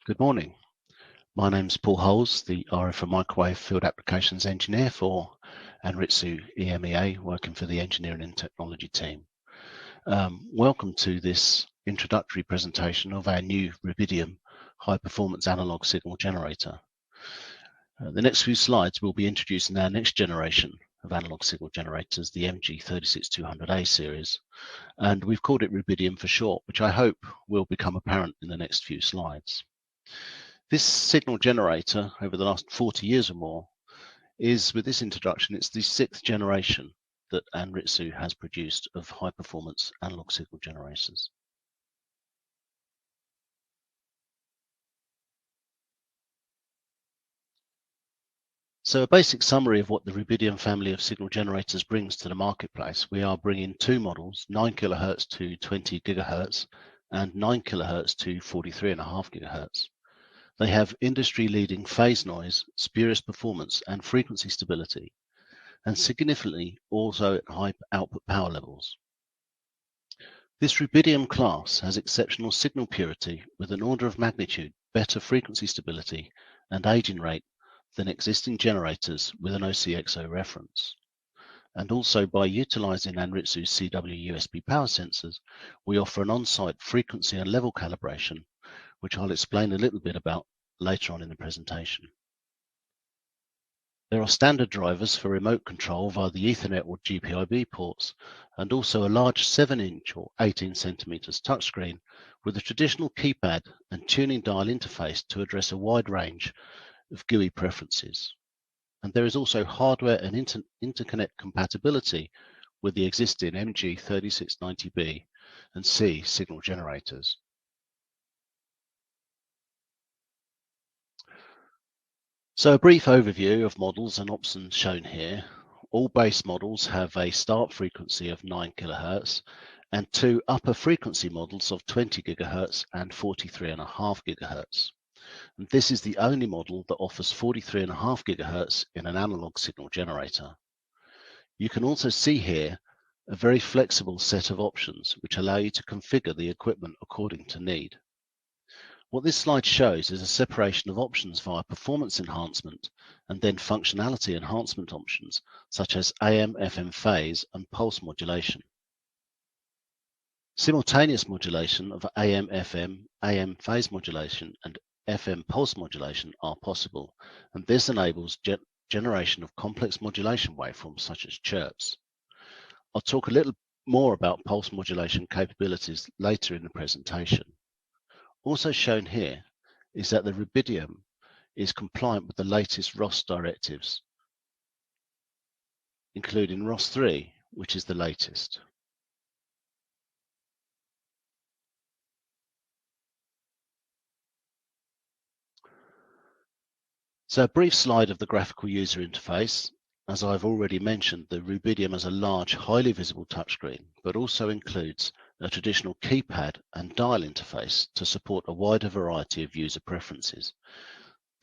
Good morning. My name's Paul Holes, the RF and Microwave Field Applications Engineer for Anritsu EMEA, working for the Engineering and Technology team. Welcome to this introductory presentation of our new Rubidium high-performance analog signal generator. The next few slides will be introducing our next generation of analog signal generators, the MG36200A series, and we've called it Rubidium for short, which I hope will become apparent in the next few slides. This signal generator, over the last 40 years or more, is, with this introduction, it's the 6th generation that Anritsu has produced of high-performance analog signal generators. So a basic summary of what the Rubidium family of signal generators brings to the marketplace. We are bringing two models, 9 kHz to 20 GHz and 9 kHz to 43.5 GHz. They have industry-leading phase noise, spurious performance, and frequency stability, and significantly also at high output power levels. This Rubidium class has exceptional signal purity with an order of magnitude better frequency stability and aging rate than existing generators with an OCXO reference. And also, by utilizing Anritsu's CW USB power sensors, we offer an on-site frequency and level calibration, which I'll explain a little bit about later on in the presentation. There are standard drivers for remote control via the Ethernet or GPIB ports, and also a large 7-inch or 18 centimeters touchscreen with a traditional keypad and tuning dial interface to address a wide range of GUI preferences. And there is also hardware and interconnect compatibility with the existing MG3690B and C signal generators. So a brief overview of models and options shown here. All base models have a start frequency of 9 kHz and two upper frequency models of 20 GHz and 43.5 GHz. And this is the only model that offers 43.5 GHz in an analog signal generator. You can also see here a very flexible set of options which allow you to configure the equipment according to need. What this slide shows is a separation of options via performance enhancement and then functionality enhancement options such as AM/FM phase and pulse modulation. Simultaneous modulation of AM/FM, AM phase modulation and FM pulse modulation are possible, and this enables generation of complex modulation waveforms such as chirps. I'll talk a little more about pulse modulation capabilities later in the presentation. Also shown here is that the Rubidium is compliant with the latest ROS directives, including ROS 3, which is the latest. So a brief slide of the graphical user interface. As I've already mentioned, the Rubidium has a large, highly visible touchscreen, but also includes a traditional keypad and dial interface to support a wider variety of user preferences.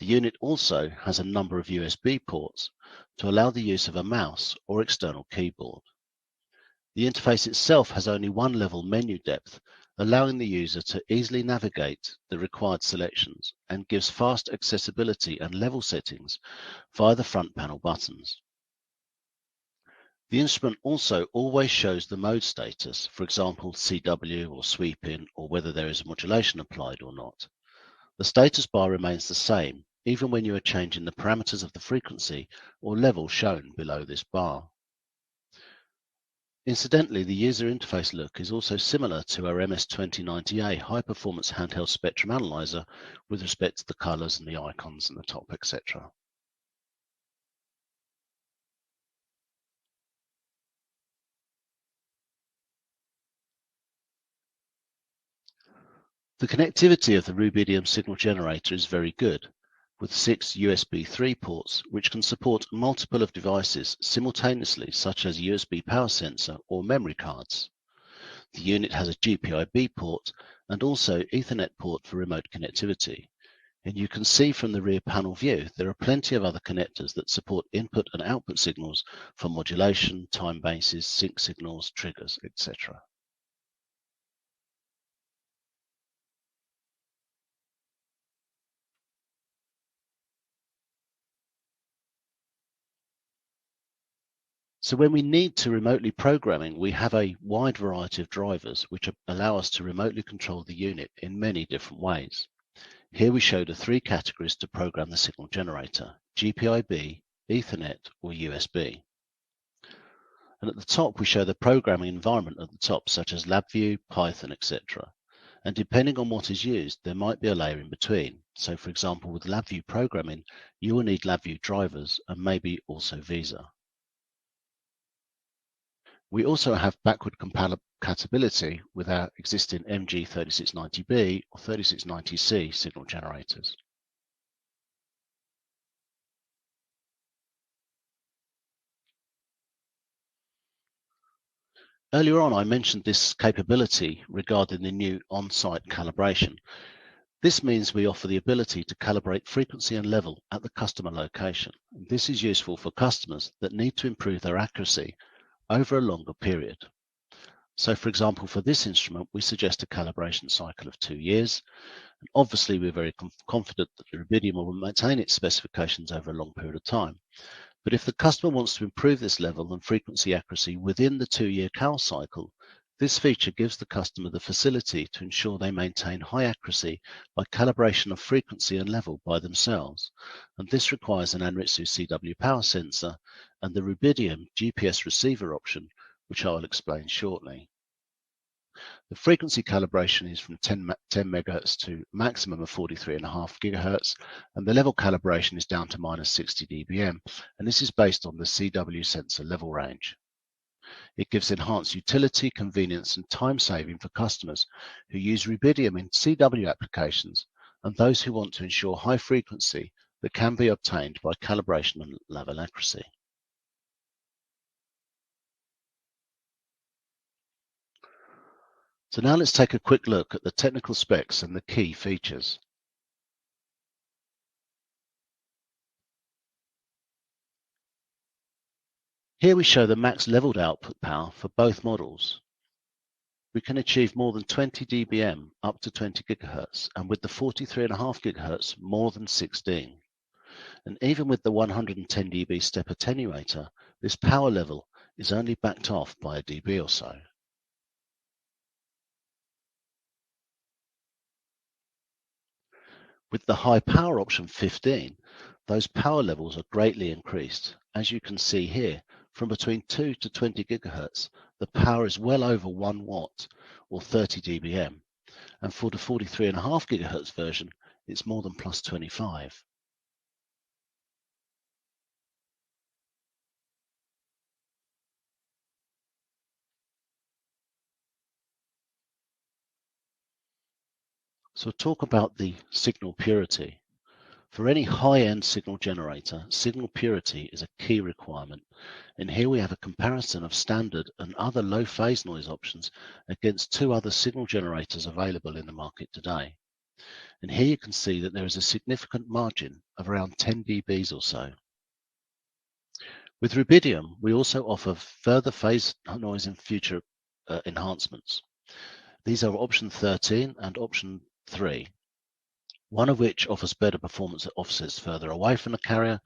The unit also has a number of USB ports to allow the use of a mouse or external keyboard. The interface itself has only one level menu depth, allowing the user to easily navigate the required selections and gives fast accessibility and level settings via the front panel buttons. The instrument also always shows the mode status, for example, CW or sweep in, or whether there is a modulation applied or not. The status bar remains the same, even when you are changing the parameters of the frequency or level shown below this bar. Incidentally, the user interface look is also similar to our MS2090A high-performance handheld spectrum analyzer with respect to the colors and the icons and the top, etc. The connectivity of the Rubidium signal generator is very good, with 6 USB 3 ports which can support multiple of devices simultaneously, such as a USB power sensor or memory cards. The unit has a GPIB port and also Ethernet port for remote connectivity. And you can see from the rear panel view, there are plenty of other connectors that support input and output signals for modulation, time bases, sync signals, triggers, etc. So when we need to remotely programming, we have a wide variety of drivers which allow us to remotely control the unit in many different ways. Here we show the three categories to program the signal generator: GPIB, Ethernet, or USB. And at the top, we show the programming environment at the top, such as LabVIEW, Python, etc. And depending on what is used, there might be a layer in between. So for example, with LabVIEW programming, you will need LabVIEW drivers and maybe also Visa. We also have backward compatibility with our existing MG3690B or 3690C signal generators. Earlier on, I mentioned this capability regarding the new on-site calibration. This means we offer the ability to calibrate frequency and level at the customer location. This is useful for customers that need to improve their accuracy over a longer period. So for example, for this instrument, we suggest a calibration cycle of 2 years. And obviously, we're very confident that the Rubidium will maintain its specifications over a long period of time. But if the customer wants to improve this level and frequency accuracy within the 2-year cal cycle, this feature gives the customer the facility to ensure they maintain high accuracy by calibration of frequency and level by themselves. And this requires an Anritsu CW power sensor and the Rubidium GPS receiver option, which I will explain shortly. The frequency calibration is from 10 MHz to a maximum of 43.5 GHz, and the level calibration is down to -60 dBm, and this is based on the CW sensor level range. It gives enhanced utility, convenience, and time saving for customers who use Rubidium in CW applications and those who want to ensure high frequency that can be obtained by calibration and level accuracy. So now let's take a quick look at the technical specs and the key features. Here we show the max leveled output power for both models. We can achieve more than 20 dBm up to 20 GHz, and with the 43.5 GHz, more than 16. And even with the 110 dB step attenuator, this power level is only backed off by a dB or so. With the high power option 15, those power levels are greatly increased. As you can see here, from between 2 to 20 GHz, the power is well over 1 watt or 30 dBm. And for the 43.5 GHz version, it's more than plus 25. So talk about the signal purity. For any high-end signal generator, signal purity is a key requirement. And here we have a comparison of standard and other low phase noise options against 2 other signal generators available in the market today. And here you can see that there is a significant margin of around 10 dBs or so. With Rubidium, we also offer further phase noise and future enhancements. These are option 13 and option 3. One of which offers better performance at offsets further away from the carrier,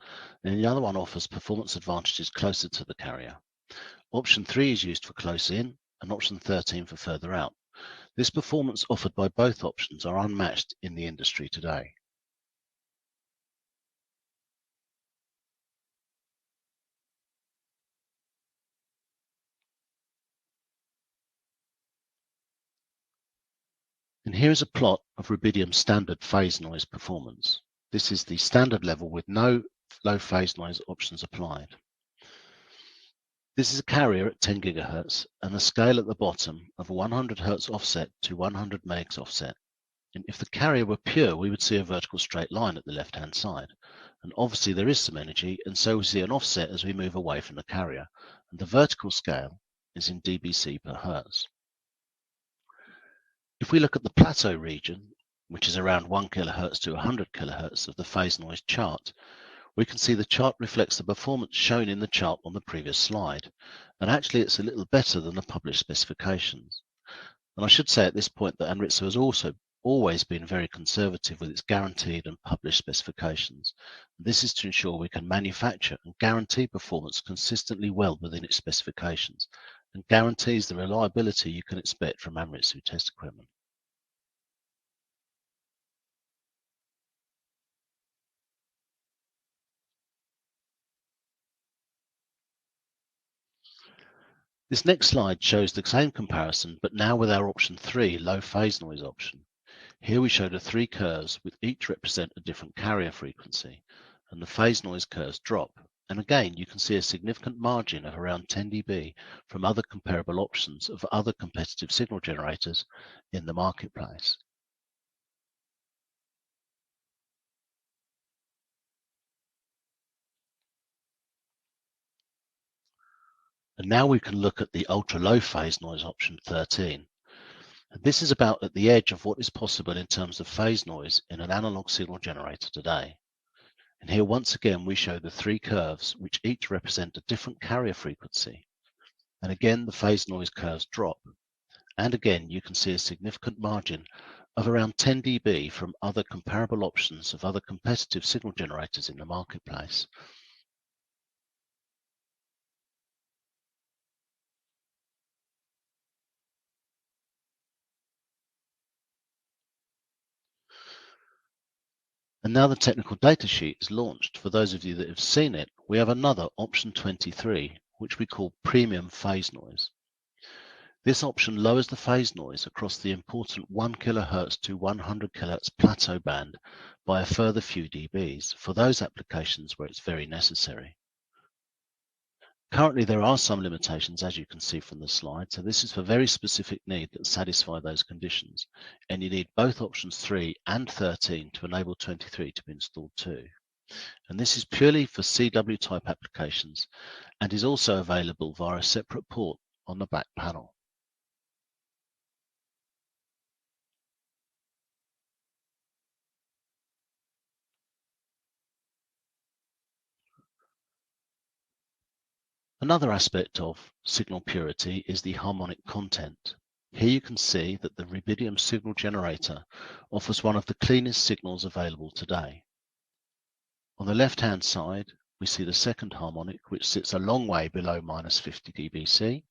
and the other one offers performance advantages closer to the carrier. Option 3 is used for close in, and option 13 for further out. This performance offered by both options are unmatched in the industry today. And here is a plot of Rubidium's standard phase noise performance. This is the standard level with no low phase noise options applied. This is a carrier at 10 GHz and a scale at the bottom of 100 Hz offset to 100 megs offset. And if the carrier were pure, we would see a vertical straight line at the left-hand side. And obviously there is some energy, and so we see an offset as we move away from the carrier. And the vertical scale is in dBc per Hertz. If we look at the plateau region, which is around 1 kHz to 100 kHz of the phase noise chart, we can see the chart reflects the performance shown in the chart on the previous slide. And actually it's a little better than the published specifications. And I should say at this point that Anritsu has also always been very conservative with its guaranteed and published specifications. This is to ensure we can manufacture and guarantee performance consistently well within its specifications, and guarantees the reliability you can expect from Anritsu test equipment. This next slide shows the same comparison, but now with our option 3, low phase noise option. Here we show the 3 curves, with each represent a different carrier frequency, and the phase noise curves drop. And again, you can see a significant margin of around 10 dB from other comparable options of other competitive signal generators in the marketplace. And now we can look at the ultra-low phase noise option 13. And this is about at the edge of what is possible in terms of phase noise in an analog signal generator today. And here once again we show the 3 curves, which each represent a different carrier frequency. And again the phase noise curves drop. And again you can see a significant margin of around 10 dB from other comparable options of other competitive signal generators in the marketplace. And now the technical data sheet is launched. For those of you that have seen it, we have another option 23, which we call premium phase noise. This option lowers the phase noise across the important 1 kHz to 100 kHz plateau band by a further few dBs for those applications where it's very necessary. Currently, there are some limitations, as you can see from the slide, so this is for very specific needs that satisfy those conditions, and you need both options 3 and 13 to enable 23 to be installed too. And this is purely for CW type applications and is also available via a separate port on the back panel. Another aspect of signal purity is the harmonic content. Here you can see that the Rubidium signal generator offers one of the cleanest signals available today. On the left-hand side, we see the second harmonic, which sits a long way below -50 dBc.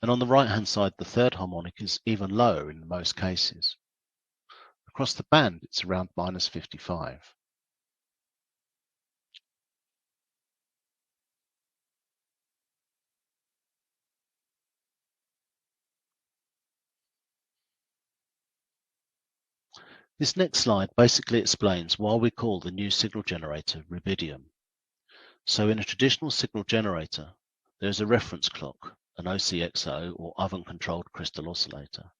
And on the right-hand side, the third harmonic is even lower in most cases. Across the band, it's around -55. This next slide basically explains why we call the new signal generator Rubidium. So in a traditional signal generator, there is a reference clock, an OCXO or oven-controlled crystal oscillator.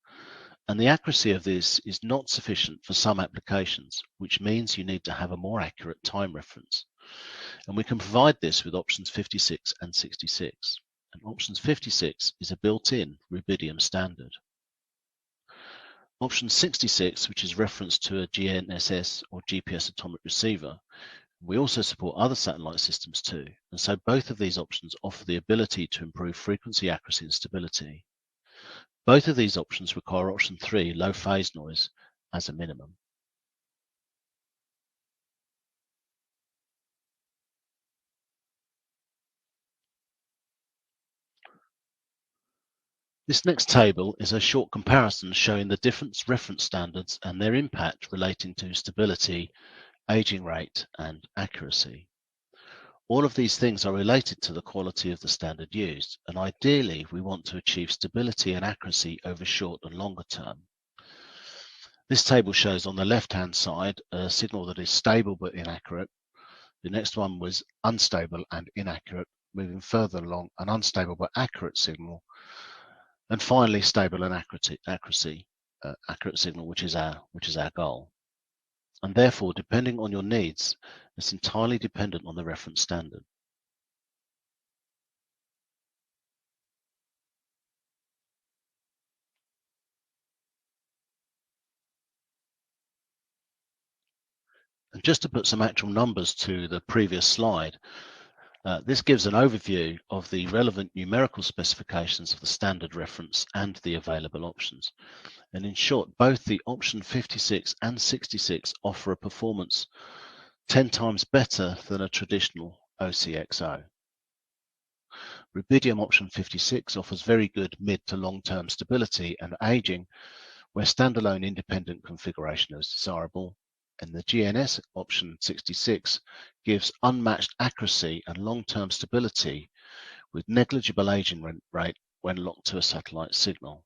And the accuracy of this is not sufficient for some applications, which means you need to have a more accurate time reference. And we can provide this with options 56 and 66. And options 56 is a built-in Rubidium standard. Option 66, which is referenced to a GNSS or GPS atomic receiver. We also support other satellite systems too, and so both of these options offer the ability to improve frequency accuracy and stability. Both of these options require option 3, low phase noise, as a minimum. This next table is a short comparison showing the different reference standards and their impact relating to stability, aging rate, and accuracy. All of these things are related to the quality of the standard used, and ideally we want to achieve stability and accuracy over short and longer term. This table shows on the left-hand side a signal that is stable but inaccurate. The next one was unstable and inaccurate. Moving further along, an unstable but accurate signal, and finally stable and accurate signal, which is our goal. And therefore, depending on your needs, it's entirely dependent on the reference standard. And just to put some actual numbers to the previous slide, this gives an overview of the relevant numerical specifications of the standard reference and the available options. And in short, both the option 56 and 66 offer a performance 10 times better than a traditional OCXO. Rubidium option 56 offers very good mid to long-term stability and aging where standalone independent configuration is desirable, and the GNSS option 66 gives unmatched accuracy and long-term stability with negligible aging rate when locked to a satellite signal.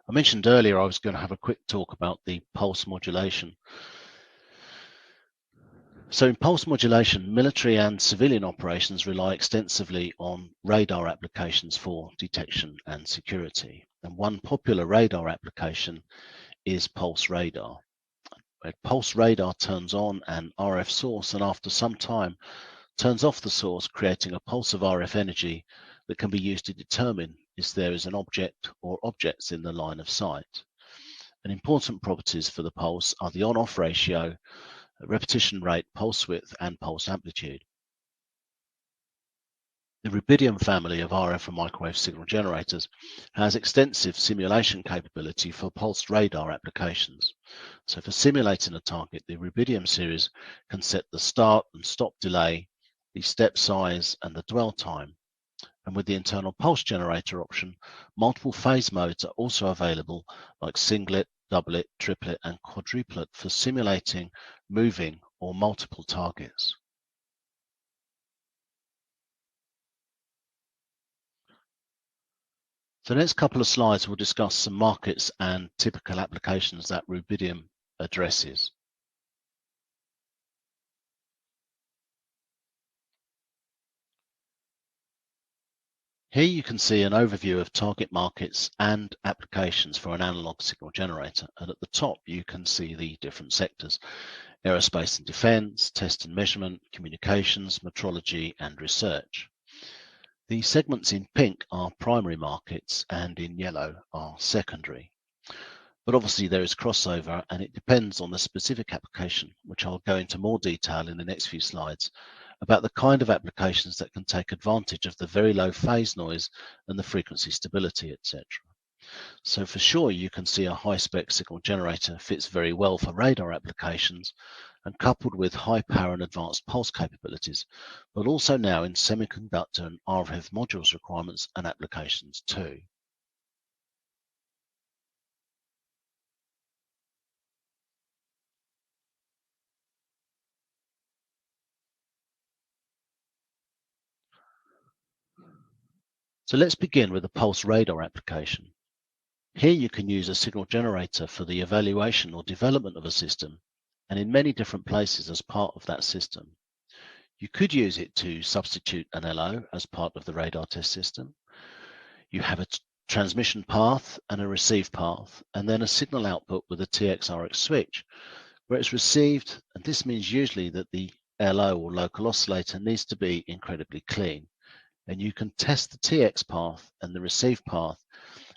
I mentioned earlier I was going to have a quick talk about the pulse modulation. So in pulse modulation, military and civilian operations rely extensively on radar applications for detection and security. And one popular radar application is pulse radar. Where pulse radar turns on an RF source and after some time turns off the source, creating a pulse of RF energy that can be used to determine if there is an object or objects in the line of sight. And important properties for the pulse are the on-off ratio, repetition rate, pulse width, and pulse amplitude. The Rubidium family of RF and microwave signal generators has extensive simulation capability for pulsed radar applications. So for simulating a target, the Rubidium series can set the start and stop delay, the step size, and the dwell time. And with the internal pulse generator option, multiple phase modes are also available, like singlet, doublet, triplet, and quadruplet for simulating moving or multiple targets. So the next couple of slides will discuss some markets and typical applications that Rubidium addresses. Here you can see an overview of target markets and applications for an analog signal generator. And at the top, you can see the different sectors: aerospace and defense, test and measurement, communications, metrology, and research. The segments in pink are primary markets and in yellow are secondary. But obviously there is crossover and it depends on the specific application, which I'll go into more detail in the next few slides, about the kind of applications that can take advantage of the very low phase noise and the frequency stability, etc. So for sure, you can see a high-spec signal generator fits very well for radar applications and coupled with high power and advanced pulse capabilities, but also now in semiconductor and RF modules requirements and applications too. So let's begin with the pulse radar application. Here you can use a signal generator for the evaluation or development of a system, and in many different places as part of that system. You could use it to substitute an LO as part of the radar test system. You have a transmission path and a receive path, and then a signal output with a TX-RX switch, where it's received, and this means usually that the LO or local oscillator needs to be incredibly clean. And you can test the TX path and the receive path,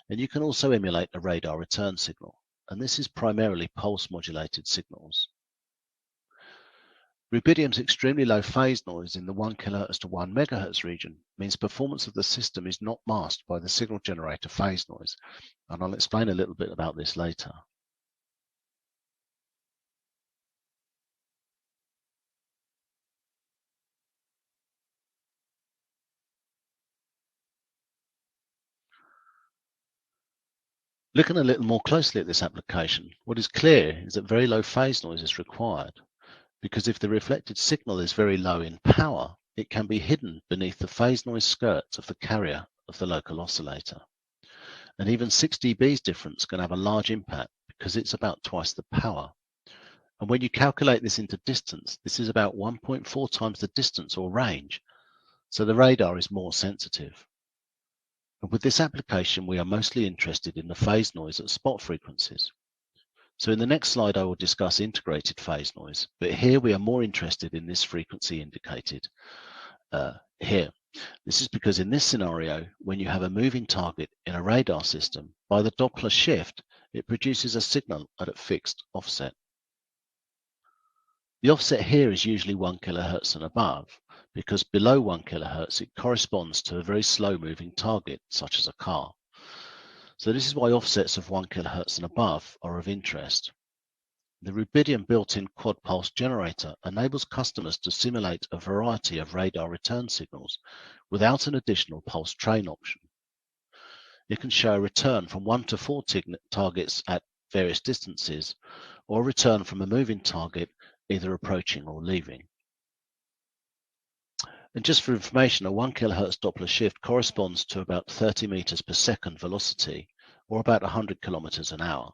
and you can also emulate a radar return signal. And this is primarily pulse modulated signals. Rubidium's extremely low phase noise in the 1 kHz to 1 MHz region means performance of the system is not masked by the signal generator phase noise. And I'll explain a little bit about this later. Looking a little more closely at this application, what is clear is that very low phase noise is required, because if the reflected signal is very low in power, it can be hidden beneath the phase noise skirts of the carrier of the local oscillator. And even 6 dB's difference can have a large impact because it's about twice the power. And when you calculate this into distance, this is about 1.4 times the distance or range. So the radar is more sensitive. And with this application, we are mostly interested in the phase noise at spot frequencies. So in the next slide, I will discuss integrated phase noise, but here we are more interested in this frequency indicated here. This is because in this scenario, when you have a moving target in a radar system, by the Doppler shift, it produces a signal at a fixed offset. The offset here is usually 1 kHz and above, because below 1 kHz it corresponds to a very slow moving target, such as a car. So this is why offsets of 1 kHz and above are of interest. The Rubidium built-in quad pulse generator enables customers to simulate a variety of radar return signals without an additional pulse train option. It can show a return from 1 to 4 targets at various distances, or a return from a moving target either approaching or leaving. And just for information, a 1 kHz Doppler shift corresponds to about 30 meters per second velocity, or about 100 kilometers an hour.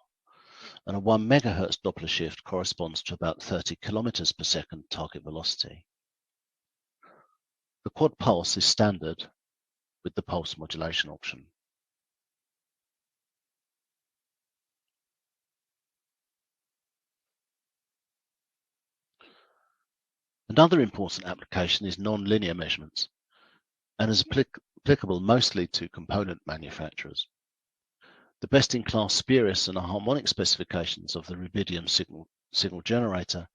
And a 1 megahertz Doppler shift corresponds to about 30 kilometers per second target velocity. The quad pulse is standard with the pulse modulation option. Another important application is non-linear measurements, and is applicable mostly to component manufacturers. The best-in-class spurious and harmonic specifications of the Rubidium signal generator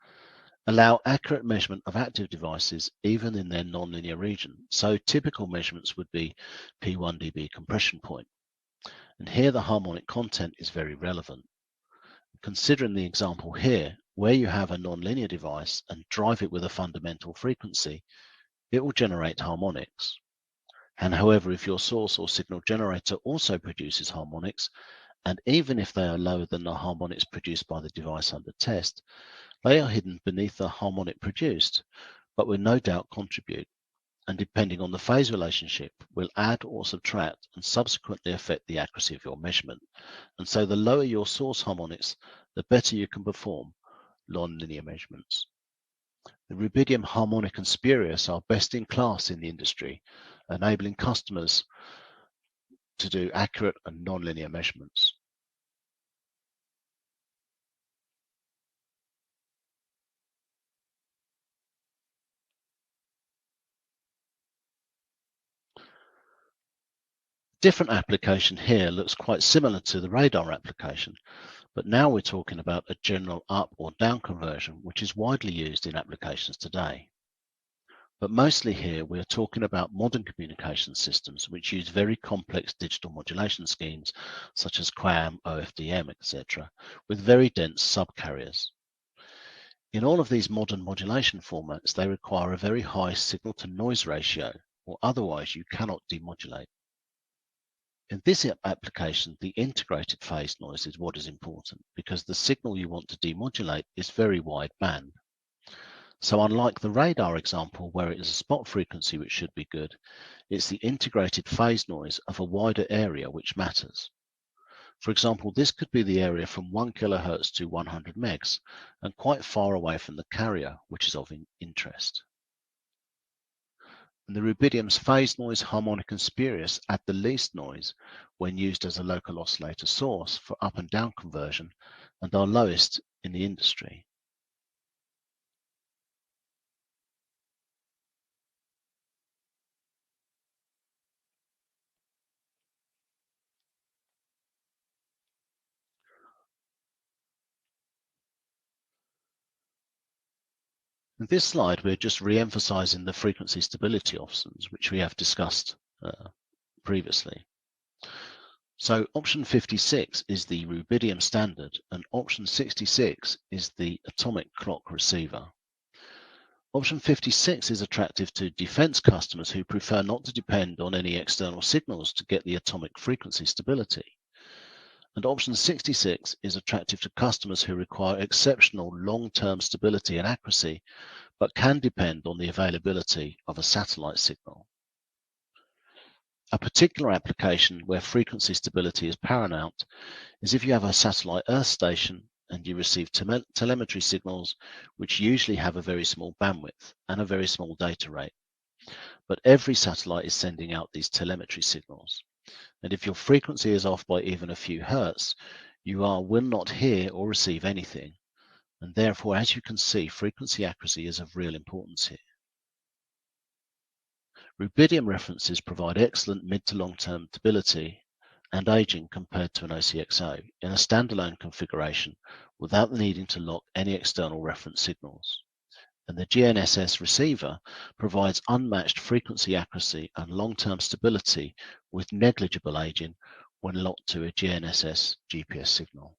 allow accurate measurement of active devices even in their non-linear region. So typical measurements would be P1 dB compression point. And here the harmonic content is very relevant. Considering the example here, where you have a non-linear device and drive it with a fundamental frequency, it will generate harmonics. And however, if your source or signal generator also produces harmonics, and even if they are lower than the harmonics produced by the device under test, they are hidden beneath the harmonic produced, but will no doubt contribute, and depending on the phase relationship, will add or subtract and subsequently affect the accuracy of your measurement. And so the lower your source harmonics, the better you can perform non-linear measurements. The Rubidium harmonic and spurious are best in class in the industry, enabling customers to do accurate and non-linear measurements. Different application here looks quite similar to the radar application, but now we're talking about a general up or down conversion, which is widely used in applications today. But mostly here we are talking about modern communication systems which use very complex digital modulation schemes such as QAM, OFDM, etc., with very dense subcarriers. In all of these modern modulation formats, they require a very high signal-to-noise ratio, or otherwise you cannot demodulate. In this application, the integrated phase noise is what is important because the signal you want to demodulate is very wide band. So unlike the radar example where it is a spot frequency which should be good, it's the integrated phase noise of a wider area which matters. For example, this could be the area from 1 kHz to 100 megs and quite far away from the carrier, which is of interest. And the Rubidium's phase noise, harmonic and spurious add the least noise when used as a local oscillator source for up and down conversion and are lowest in the industry. In this slide, we're just re-emphasizing the frequency stability options, which we have discussed previously. So option 56 is the Rubidium standard, and option 66 is the atomic clock receiver. Option 56 is attractive to defense customers who prefer not to depend on any external signals to get the atomic frequency stability. And option 66 is attractive to customers who require exceptional long-term stability and accuracy, but can depend on the availability of a satellite signal. A particular application where frequency stability is paramount is if you have a satellite Earth station and you receive telemetry signals, which usually have a very small bandwidth and a very small data rate. But every satellite is sending out these telemetry signals. And if your frequency is off by even a few hertz, you will not hear or receive anything. And therefore, as you can see, frequency accuracy is of real importance here. Rubidium references provide excellent mid to long-term stability and aging compared to an OCXO in a standalone configuration without needing to lock any external reference signals. And the GNSS receiver provides unmatched frequency accuracy and long-term stability with negligible aging when locked to a GNSS GPS signal.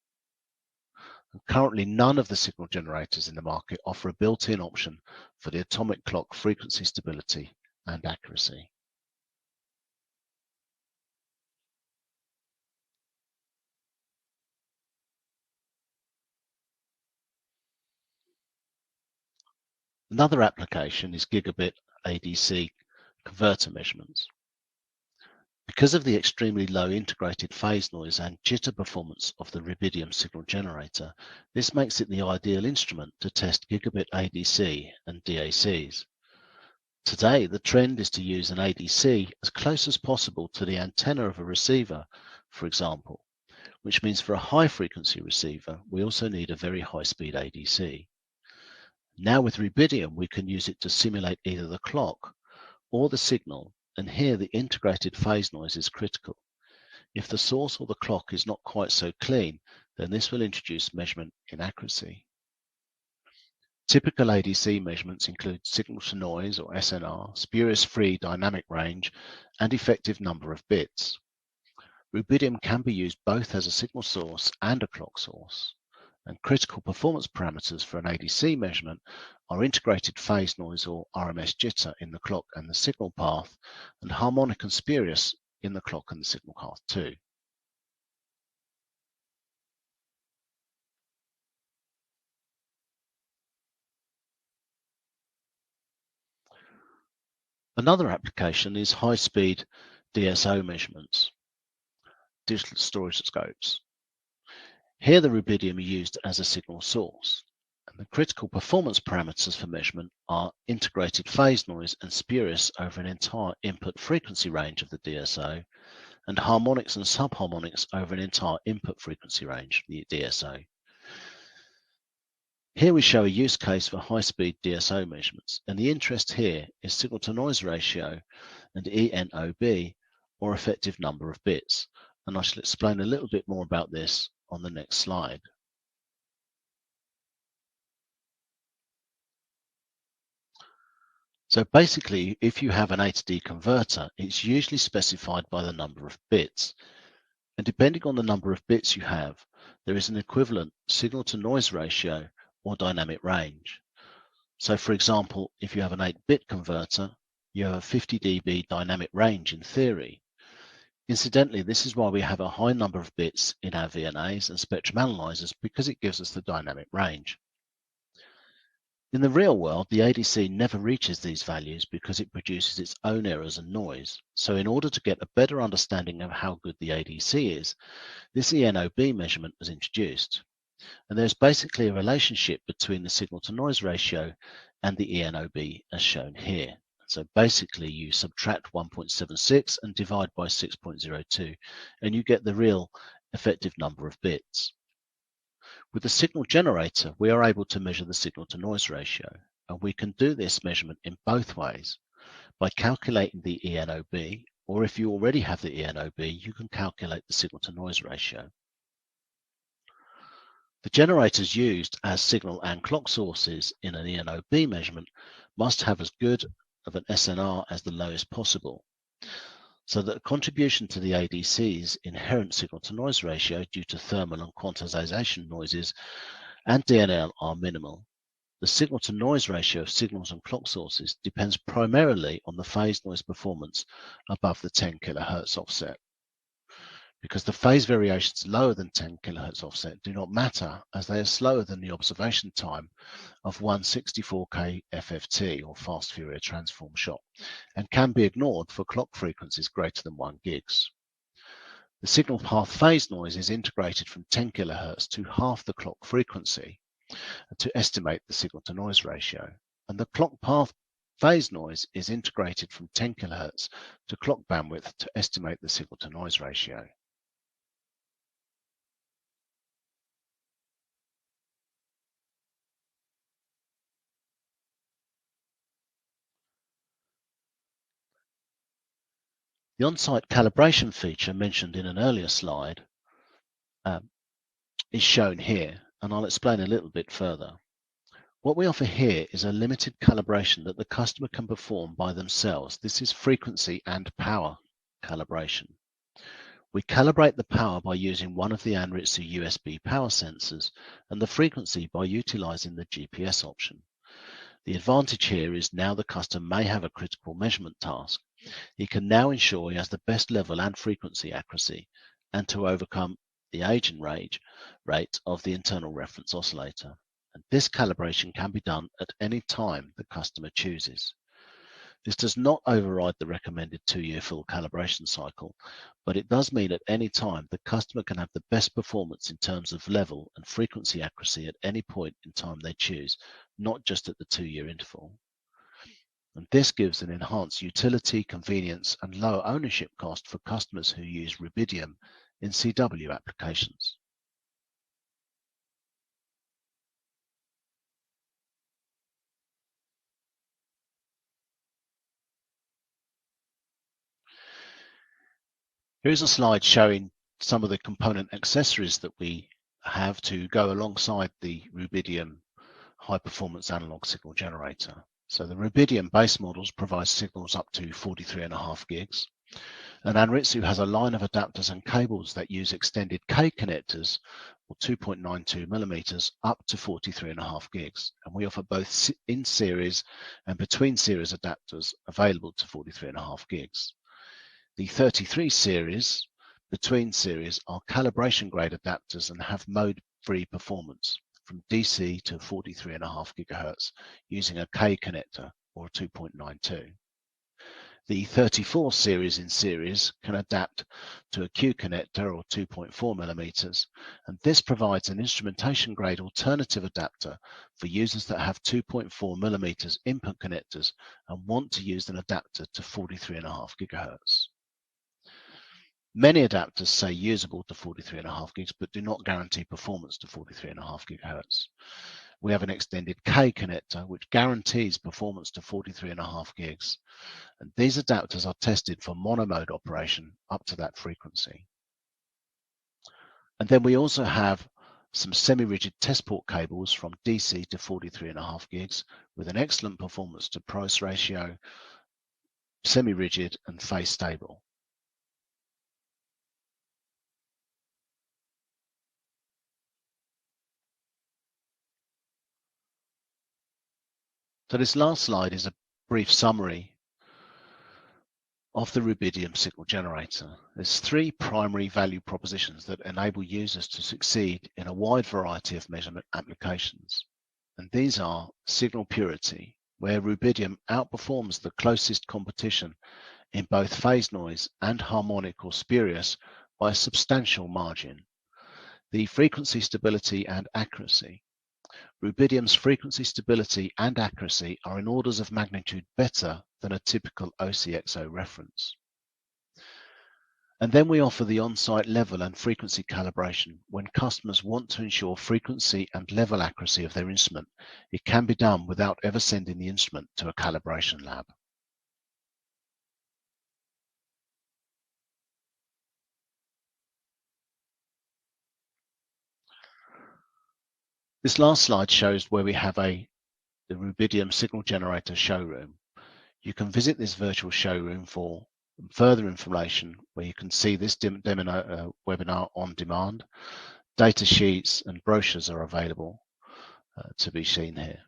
And currently, none of the signal generators in the market offer a built-in option for the atomic clock frequency stability and accuracy. Another application is gigabit ADC converter measurements. Because of the extremely low integrated phase noise and jitter performance of the Rubidium signal generator, this makes it the ideal instrument to test gigabit ADC and DACs. Today, the trend is to use an ADC as close as possible to the antenna of a receiver, for example, which means for a high-frequency receiver, we also need a very high-speed ADC. Now with Rubidium, we can use it to simulate either the clock or the signal, and here the integrated phase noise is critical. If the source or the clock is not quite so clean, then this will introduce measurement inaccuracy. Typical ADC measurements include signal to noise or SNR, spurious-free dynamic range, and effective number of bits. Rubidium can be used both as a signal source and a clock source. And critical performance parameters for an ADC measurement are integrated phase noise or RMS jitter in the clock and the signal path, and harmonic and spurious in the clock and the signal path too. Another application is high-speed DSO measurements, digital storage scopes. Here the Rubidium are used as a signal source. And the critical performance parameters for measurement are integrated phase noise and spurious over an entire input frequency range of the DSO, and harmonics and subharmonics over an entire input frequency range of the DSO. Here we show a use case for high-speed DSO measurements, and the interest here is signal-to-noise ratio and ENOB, or effective number of bits, and I shall explain a little bit more about this on the next slide. So basically, if you have an A to D converter, it's usually specified by the number of bits. And depending on the number of bits you have, there is an equivalent signal-to-noise ratio or dynamic range. So for example, if you have an 8-bit converter, you have a 50 dB dynamic range in theory. Incidentally, this is why we have a high number of bits in our VNAs and spectrum analyzers, because it gives us the dynamic range. In the real world, the ADC never reaches these values because it produces its own errors and noise. So in order to get a better understanding of how good the ADC is, this ENOB measurement was introduced. And there's basically a relationship between the signal-to-noise ratio and the ENOB as shown here. So basically you subtract 1.76 and divide by 6.02, and you get the real effective number of bits. With the signal generator, we are able to measure the signal-to-noise ratio, and we can do this measurement in both ways, by calculating the ENOB, or if you already have the ENOB, you can calculate the signal-to-noise ratio. The generators used as signal and clock sources in an ENOB measurement must have as good of an SNR as the lowest possible, so that the contribution to the ADC's inherent signal-to-noise ratio due to thermal and quantization noises and DNL are minimal. The signal-to-noise ratio of signals and clock sources depends primarily on the phase noise performance above the 10 kHz offset. Because the phase variations lower than 10 kHz offset do not matter, as they are slower than the observation time of 164K FFT, or fast Fourier transform shot, and can be ignored for clock frequencies greater than 1 GHz. The signal path phase noise is integrated from 10 kHz to half the clock frequency to estimate the signal-to-noise ratio, and the clock path phase noise is integrated from 10 kHz to clock bandwidth to estimate the signal-to-noise ratio. The on-site calibration feature mentioned in an earlier slide is shown here, and I'll explain a little bit further. What we offer here is a limited calibration that the customer can perform by themselves. This is frequency and power calibration. We calibrate the power by using one of the Anritsu USB power sensors and the frequency by utilizing the GPS option. The advantage here is now the customer may have a critical measurement task. He can now ensure he has the best level and frequency accuracy and to overcome the age and rate of the internal reference oscillator. And this calibration can be done at any time the customer chooses. This does not override the recommended 2-year full calibration cycle, but it does mean at any time the customer can have the best performance in terms of level and frequency accuracy at any point in time they choose, not just at the 2-year interval. And this gives an enhanced utility, convenience, and lower ownership cost for customers who use Rubidium in CW applications. Here's a slide showing some of the component accessories that we have to go alongside the Rubidium high-performance analog signal generator. So the Rubidium base models provide signals up to 43.5 gigs. And Anritsu has a line of adapters and cables that use extended K connectors, or 2.92 millimeters, up to 43.5 gigs. And we offer both in series and between series adapters available to 43.5 gigs. The 33 series between series are calibration grade adapters and have mode-free performance from DC to 43.5 gigahertz using a K connector or a 2.92. The 34 series in series can adapt to a Q connector or 2.4 millimeters, and this provides an instrumentation grade alternative adapter for users that have 2.4 millimeters input connectors and want to use an adapter to 43.5 gigahertz. Many adapters say usable to 43.5 gigs, but do not guarantee performance to 43.5 gigahertz. We have an extended K connector, which guarantees performance to 43.5 gigs. And these adapters are tested for monomode operation up to that frequency. And then we also have some semi-rigid test port cables from DC to 43.5 gigs with an excellent performance to price ratio, semi-rigid and phase stable. So this last slide is a brief summary of the Rubidium signal generator. There's 3 primary value propositions that enable users to succeed in a wide variety of measurement applications. And these are signal purity, where Rubidium outperforms the closest competition in both phase noise and harmonic or spurious by a substantial margin. The frequency stability and accuracy. Rubidium's frequency stability and accuracy are in orders of magnitude better than a typical OCXO reference. And then we offer the on-site level and frequency calibration. When customers want to ensure frequency and level accuracy of their instrument, it can be done without ever sending the instrument to a calibration lab. This last slide shows where we have the Rubidium signal generator showroom. You can visit this virtual showroom for further information where you can see this webinar on demand. Data sheets and brochures are available to be seen here.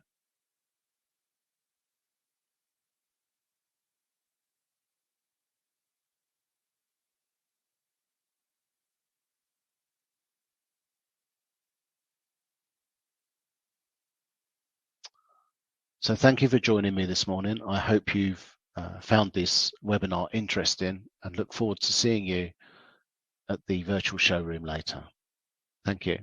So thank you for joining me this morning. I hope you've found this webinar interesting and look forward to seeing you at the virtual showroom later. Thank you.